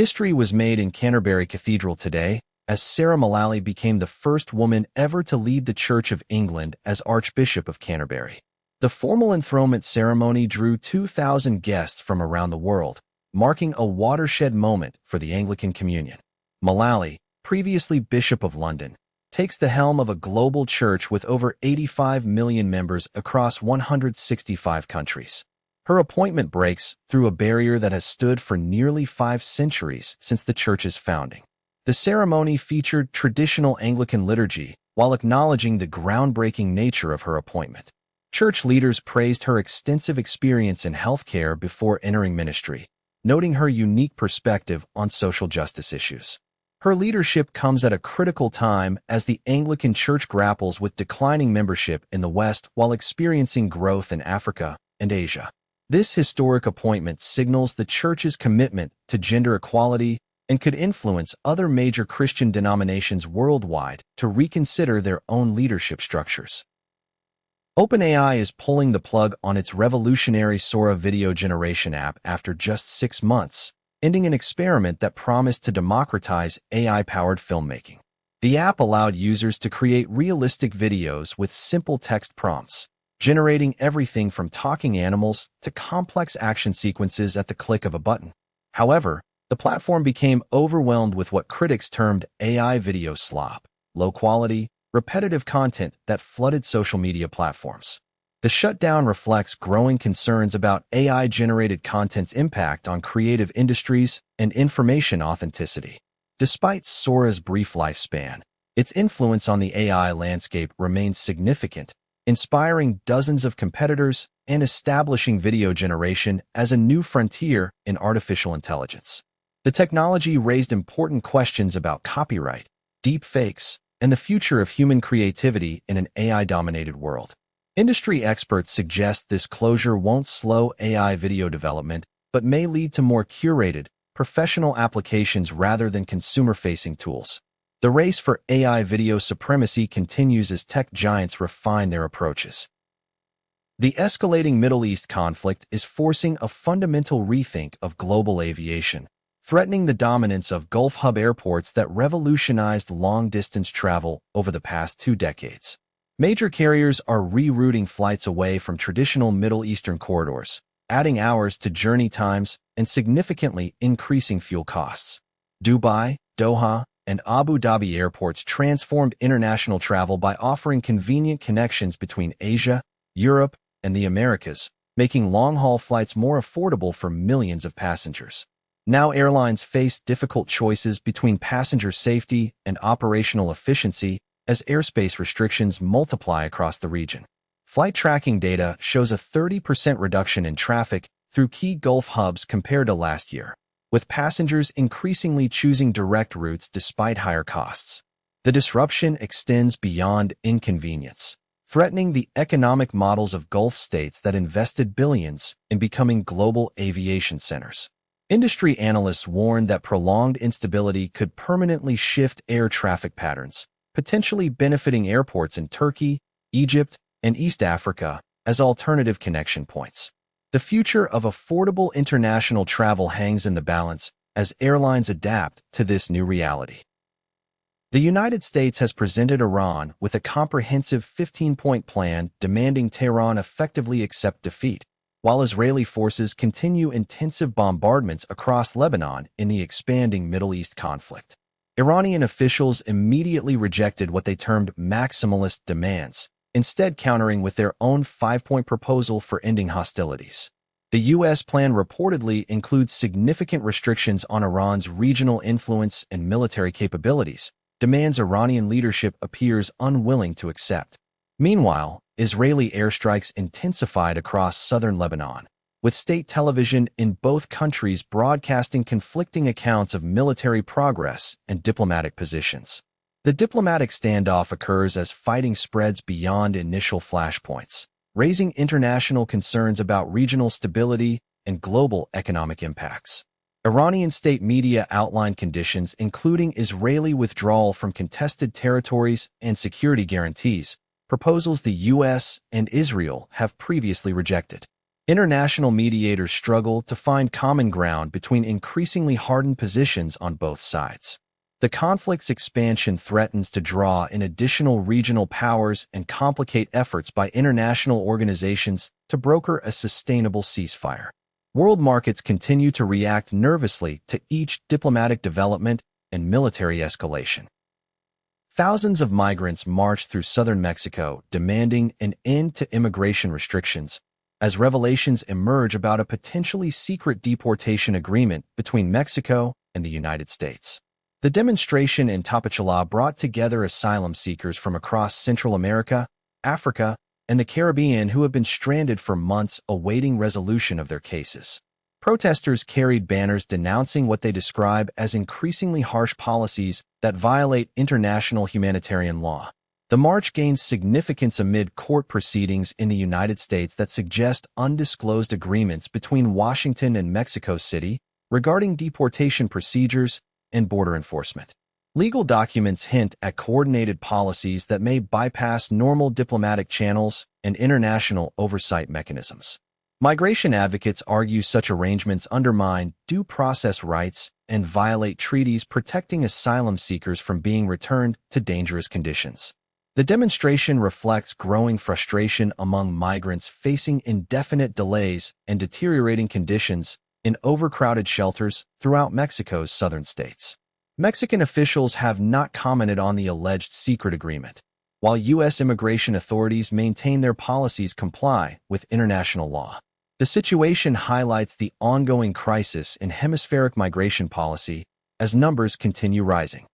History was made in Canterbury Cathedral today, as Sarah Mullally became the first woman ever to lead the Church of England as Archbishop of Canterbury. The formal enthronement ceremony drew 2,000 guests from around the world, marking a watershed moment for the Anglican Communion. Mullally, previously Bishop of London, takes the helm of a global church with over 85 million members across 165 countries. Her appointment breaks through a barrier that has stood for nearly 5 centuries since the church's founding. The ceremony featured traditional Anglican liturgy while acknowledging the groundbreaking nature of her appointment. Church leaders praised her extensive experience in healthcare before entering ministry, noting her unique perspective on social justice issues. Her leadership comes at a critical time as the Anglican Church grapples with declining membership in the West while experiencing growth in Africa and Asia. This historic appointment signals the Church's commitment to gender equality and could influence other major Christian denominations worldwide to reconsider their own leadership structures. OpenAI is pulling the plug on its revolutionary Sora video generation app after just 6 months, ending an experiment that promised to democratize AI-powered filmmaking. The app allowed users to create realistic videos with simple text prompts, generating everything from talking animals to complex action sequences at the click of a button. However, the platform became overwhelmed with what critics termed AI video slop, low-quality, repetitive content that flooded social media platforms. The shutdown reflects growing concerns about AI-generated content's impact on creative industries and information authenticity. Despite Sora's brief lifespan, its influence on the AI landscape remains significant, inspiring dozens of competitors and establishing video generation as a new frontier in artificial intelligence. The technology raised important questions about copyright, deepfakes, and the future of human creativity in an AI-dominated world. Industry experts suggest this closure won't slow AI video development, but may lead to more curated, professional applications rather than consumer-facing tools. The race for AI video supremacy continues as tech giants refine their approaches. The escalating Middle East conflict is forcing a fundamental rethink of global aviation, threatening the dominance of Gulf hub airports that revolutionized long-distance travel over the past 2 decades. Major carriers are rerouting flights away from traditional Middle Eastern corridors, adding hours to journey times and significantly increasing fuel costs. Dubai, Doha, and Abu Dhabi airports transformed international travel by offering convenient connections between Asia, Europe, and the Americas, making long-haul flights more affordable for millions of passengers. Now airlines face difficult choices between passenger safety and operational efficiency as airspace restrictions multiply across the region. Flight tracking data shows a 30% reduction in traffic through key Gulf hubs compared to last year, with passengers increasingly choosing direct routes despite higher costs. The disruption extends beyond inconvenience, threatening the economic models of Gulf states that invested billions in becoming global aviation centers. Industry analysts warn that prolonged instability could permanently shift air traffic patterns, potentially benefiting airports in Turkey, Egypt, and East Africa as alternative connection points. The future of affordable international travel hangs in the balance as airlines adapt to this new reality. The United States has presented Iran with a comprehensive 15-point plan demanding Tehran effectively accept defeat, while Israeli forces continue intensive bombardments across Lebanon in the expanding Middle East conflict. Iranian officials immediately rejected what they termed maximalist demands, instead countering with their own 5-point proposal for ending hostilities. The U.S. plan reportedly includes significant restrictions on Iran's regional influence and military capabilities, demands Iranian leadership appears unwilling to accept. Meanwhile, Israeli airstrikes intensified across southern Lebanon, with state television in both countries broadcasting conflicting accounts of military progress and diplomatic positions. The diplomatic standoff occurs as fighting spreads beyond initial flashpoints, raising international concerns about regional stability and global economic impacts. Iranian state media outlined conditions including Israeli withdrawal from contested territories and security guarantees, proposals the U.S. and Israel have previously rejected. International mediators struggle to find common ground between increasingly hardened positions on both sides. The conflict's expansion threatens to draw in additional regional powers and complicate efforts by international organizations to broker a sustainable ceasefire. World markets continue to react nervously to each diplomatic development and military escalation. Thousands of migrants marched through southern Mexico, demanding an end to immigration restrictions, as revelations emerge about a potentially secret deportation agreement between Mexico and the United States. The demonstration in Tapachula brought together asylum seekers from across Central America, Africa, and the Caribbean who have been stranded for months awaiting resolution of their cases. Protesters carried banners denouncing what they describe as increasingly harsh policies that violate international humanitarian law. The march gains significance amid court proceedings in the United States that suggest undisclosed agreements between Washington and Mexico City regarding deportation procedures and border enforcement. Legal documents hint at coordinated policies that may bypass normal diplomatic channels and international oversight mechanisms. Migration advocates argue such arrangements undermine due process rights and violate treaties protecting asylum seekers from being returned to dangerous conditions. The demonstration reflects growing frustration among migrants facing indefinite delays and deteriorating conditions in overcrowded shelters throughout Mexico's southern states. Mexican officials have not commented on the alleged secret agreement, while U.S. immigration authorities maintain their policies comply with international law. The situation highlights the ongoing crisis in hemispheric migration policy as numbers continue rising.